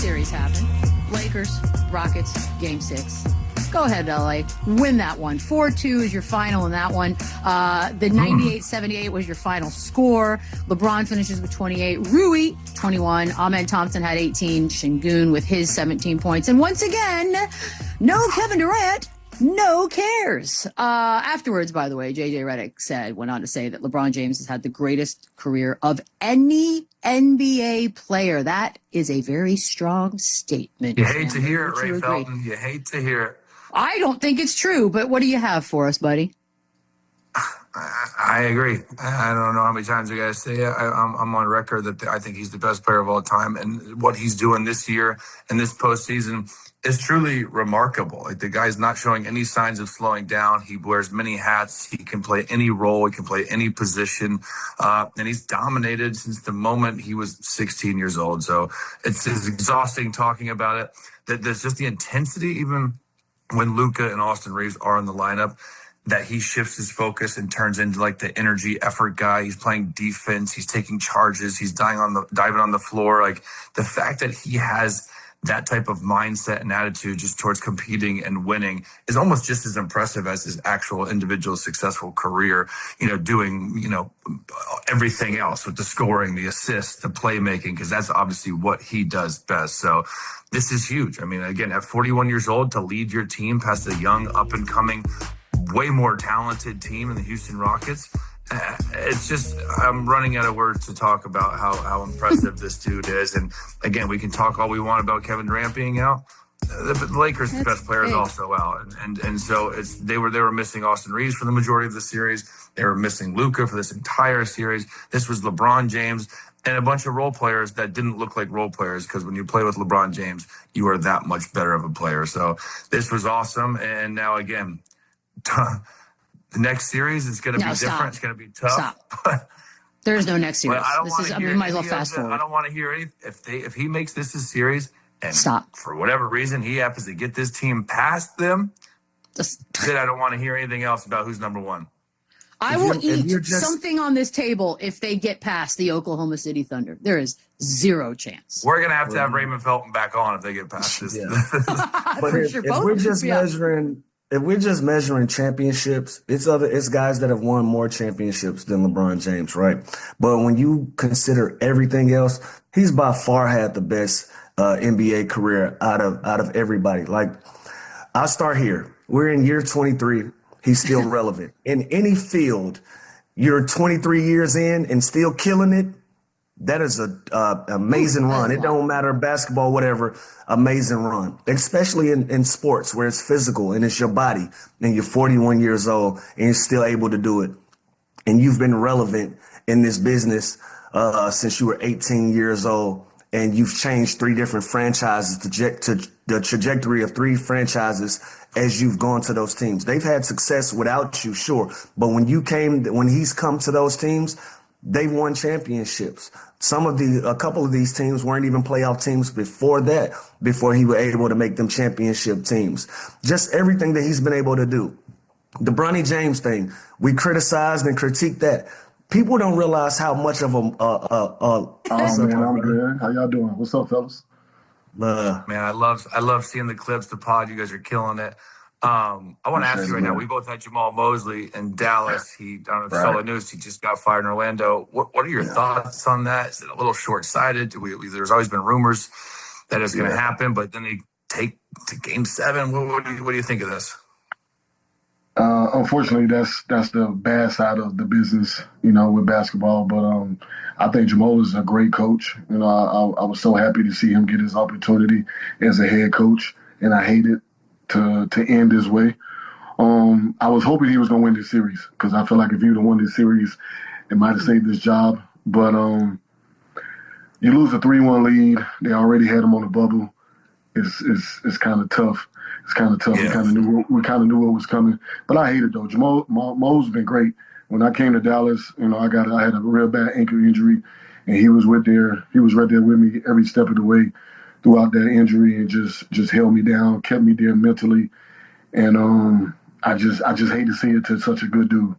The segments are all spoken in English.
series happened. Lakers, Rockets, Game 6. Go ahead, LA. Win that one. 4-2 is your final in that one. The 98-78 was your final score. LeBron finishes with 28. Rui, 21. Ahmed Thompson had 18. Şengün with his 17 points. And once again, no Kevin Durant. No cares. Afterwards, by the way, J.J. Redick went on to say that LeBron James has had the greatest career of any NBA player. That is a very strong statement. You hate to hear it, Ray Felton. You hate to hear it. I don't think it's true, but what do you have for us, buddy? I agree. I don't know how many times I got to say it. I'm on record that I think he's the best player of all time. And what he's doing this year and this postseason is truly remarkable. Like, the guy's not showing any signs of slowing down. He wears many hats. He can play any role. He can play any position. And he's dominated since the moment he was 16 years old. So it's exhausting talking about it. That there's just the intensity, even when Luka and Austin Reeves are in the lineup, that he shifts his focus and turns into like the energy effort guy. He's playing defense. He's taking charges. He's diving on the floor. Like, the fact that he has that type of mindset and attitude just towards competing and winning is almost just as impressive as his actual individual successful career, doing, everything else with the scoring, the assists, the playmaking, because that's obviously what he does best. So this is huge. I mean, again, at 41 years old, to lead your team past a young, up and coming, way more talented team in the Houston Rockets. It's just, I'm running out of words to talk about how impressive this dude is. And again, we can talk all we want about Kevin Durant being out. The Lakers' best player is also out. And so they were missing Austin Reeves for the majority of the series. They were missing Luka for this entire series. This was LeBron James and a bunch of role players that didn't look like role players, because when you play with LeBron James, you are that much better of a player. So this was awesome. And now, again, the next series is going to be different. Stop. It's going to be tough. Stop. There's no next series. We might as well fast forward. I don't want to hear any. If he makes this a series, and for whatever reason he happens to get this team past them, then I don't want to hear anything else about who's number one. I will eat something on this table if they get past the Oklahoma City Thunder. There is zero chance. We're going to have Raymond Felton back on if they get past this. Yeah. But if we're just measuring championships, it's guys that have won more championships than LeBron James, right? But when you consider everything else, he's by far had the best NBA career out of everybody. Like, I'll start here. We're in year 23. He's still relevant. In any field, you're 23 years in and still killing it. That is a amazing run. It don't matter, basketball, whatever, amazing run. Especially in sports where it's physical and it's your body, and you're 41 years old and you're still able to do it. And you've been relevant in this business since you were 18 years old, and you've changed 3 different franchises, to the trajectory of 3 franchises as you've gone to those teams. They've had success without you, sure, but when he's come to those teams, they've won championships. A couple of these teams weren't even playoff teams before he was able to make them championship teams. Just everything that he's been able to do. The Bronny James thing, we criticized and critiqued that. People don't realize how much of man, I'm good. How y'all doing? What's up, fellas? Man, I love seeing the clips, the pod. You guys are killing it. I want to ask you right now. We both had Jamahl Mosley in Dallas. I don't know if you saw the news. He just got fired in Orlando. What are your thoughts on that? Is it a little short-sighted? There's always been rumors that it's going to happen, but then they take to Game 7. What do you think of this? Unfortunately, that's the bad side of the business, with basketball. But I think Jamahl is a great coach. I was so happy to see him get his opportunity as a head coach, and I hate it to end this way. I was hoping he was going to win this series, because I feel like if he would have won this series, it might have saved his job. But you lose a 3-1 lead. They already had him on the bubble. It's kind of tough. It's kind of tough. Yeah. We kind of knew what was coming. But I hate it, though. Mo's been great. When I came to Dallas, I had a real bad ankle injury, and he was right there with me every step of the way throughout that injury, and just held me down, kept me there mentally. And I just hate to see it to such a good dude.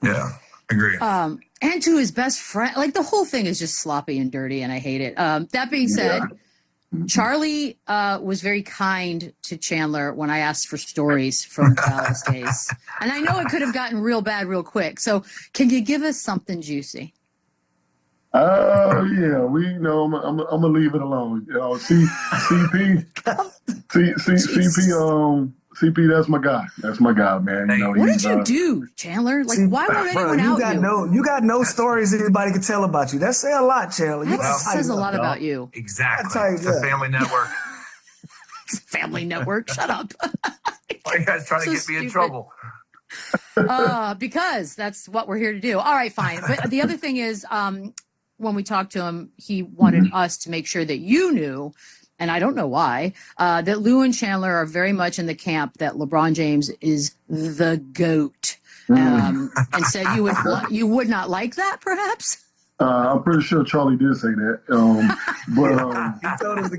Yeah, agree. And to his best friend, like, the whole thing is just sloppy and dirty, and I hate it. That being said, Charlie was very kind to Chandler when I asked for stories from Dallas days. And I know it could have gotten real bad real quick. So can you give us something juicy? Yeah, I'm gonna leave it alone. CP, that's my guy. That's my guy, man. What did you do, Chandler? Like, why won't anyone out you? You got no stories anybody can tell about you. That say a lot, Chandler. That says a lot about you. Exactly. It's a family network. It's a family network. Shut up. Why are you guys trying to get me in trouble? Because that's what we're here to do. All right, fine. But the other thing is, when we talked to him, he wanted us to make sure that you knew, and I don't know why, that Lou and Chandler are very much in the camp that LeBron James is the GOAT. And said you would not like that, perhaps? I'm pretty sure Charlie did say that. But he told us to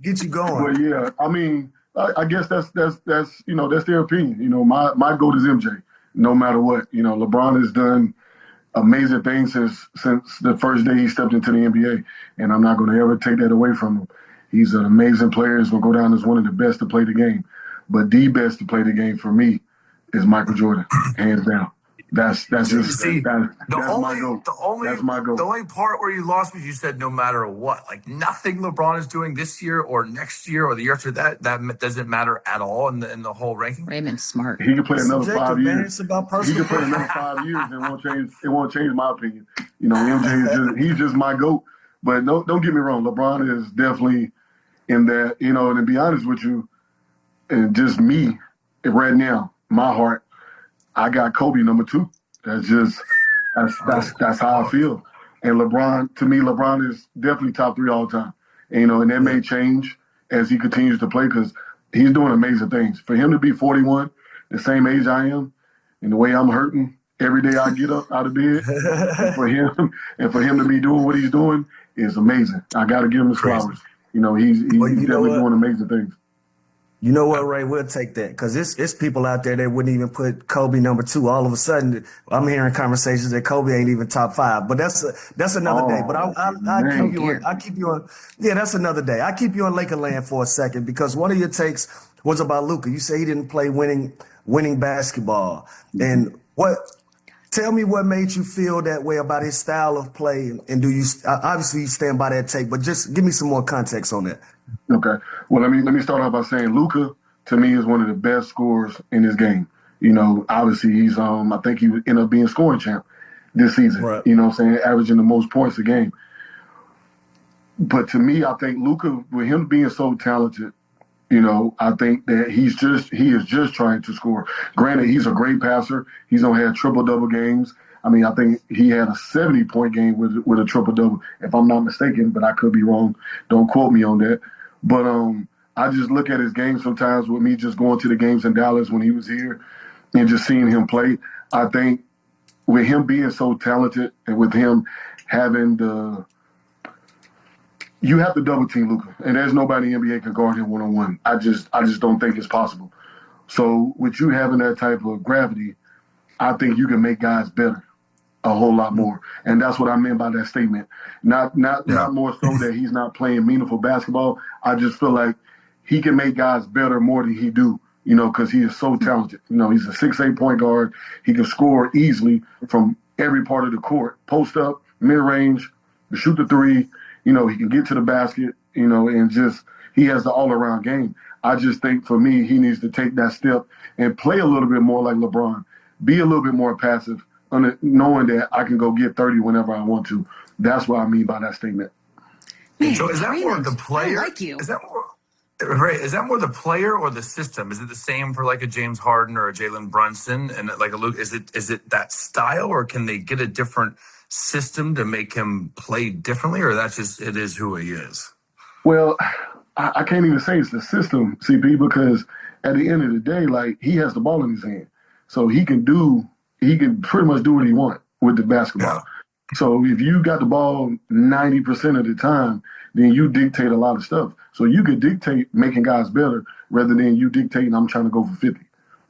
get you going. But yeah, I mean, I guess that's that's their opinion. My GOAT is MJ. No matter what, LeBron has done amazing things since the first day he stepped into the NBA, and I'm not going to ever take that away from him. He's an amazing player. He's going to go down as one of the best to play the game. But the best to play the game for me is Michael Jordan, hands down. That's my goal. That's my goal. The only part where you lost was you said no matter what. Like nothing LeBron is doing this year or next year or the year after that doesn't matter at all in the whole ranking. Raymond's smart. He can play another 5 years. He can play another 5 years and it won't change my opinion. MJ he's just my GOAT. But don't get me wrong, LeBron is definitely in that, and to be honest with you, and just me right now, my heart, I got Kobe number 2. That's how I feel. And LeBron, to me, LeBron is definitely top 3 all the time. And that may change as he continues to play because he's doing amazing things. For him to be 41, the same age I am, and the way I'm hurting every day I get up out of bed, and for him to be doing what he's doing is amazing. I got to give him his flowers. He's definitely doing amazing things. You know what, Ray? We'll take that because it's people out there that wouldn't even put Kobe number 2. All of a sudden, I'm hearing conversations that Kobe ain't even top 5. But that's another day. But I keep you on. Yeah, that's another day. I keep you on Lakerland for a second because one of your takes was about Luka. You say he didn't play winning basketball, and tell me what made you feel that way about his style of play, and do you obviously you stand by that take, but just give me some more context on that. Okay. Well, let me start off by saying Luka, to me, is one of the best scorers in this game. Obviously he's I think he would end up being scoring champ this season. Right. You know what I'm saying? Averaging the most points a game. But to me, I think Luka, with him being so talented, I think that he is just trying to score. Granted, he's a great passer. He's gonna have triple-double games. I mean, I think he had a 70-point game with a triple-double, if I'm not mistaken, but I could be wrong. Don't quote me on that. But I just look at his game sometimes with me just going to the games in Dallas when he was here and just seeing him play. I think with him being so talented and with him having you have to double team Luka, and there's nobody in the NBA can guard him one-on-one. I just don't think it's possible. So with you having that type of gravity, I think you can make guys better a whole lot more. And that's what I meant by that statement. Not more so that he's not playing meaningful basketball. I just feel like he can make guys better more than he do, because he is so talented. He's a 6'8" point guard. He can score easily from every part of the court. Post up, mid-range, shoot the 3. He can get to the basket, and just he has the all-around game. I just think for me, he needs to take that step and play a little bit more like LeBron. Be a little bit more passive, knowing that I can go get 30 whenever I want to. That's what I mean by that statement. Man, so is that more the player? I like you. Is that more the player or the system? Is it the same for like a James Harden or a Jalen Brunson and like a Luke? Is it that style, or can they get a different system to make him play differently, or that's just it is who he is? Well, I can't even say it's the system, CP, because at the end of the day, like he has the ball in his hand, so he can pretty much do what he wants with the basketball. Yeah. So if you got the ball 90% of the time, then you dictate a lot of stuff. So you could dictate making guys better rather than you dictating I'm trying to go for 50.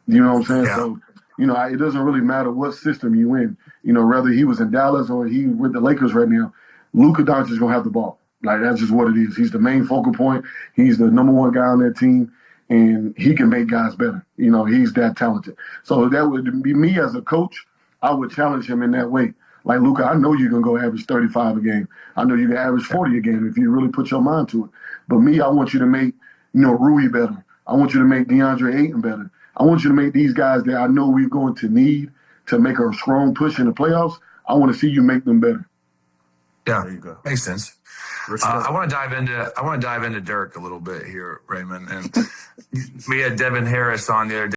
You know what I'm saying? Yeah. So, it doesn't really matter what system you in. Whether he was in Dallas or he with the Lakers right now, Luka Doncic is going to have the ball Like, that's just what it is. He's the main focal point. He's the number one guy on that team, and he can make guys better. You know, he's that talented. So that would be me as a coach. I would challenge him in that way. Like, Luka, I know you're going to go average 35 a game. I know you can average 40 a game if you really put your mind to it. But me, I want you to make, Rui better. I want you to make DeAndre Ayton better. I want you to make these guys that I know we're going to need to make a strong push in the playoffs. I want to see you make them better. Yeah, there you go. Makes sense. I want to dive into Dirk a little bit here, Raymond. And we had Devin Harris on the other day.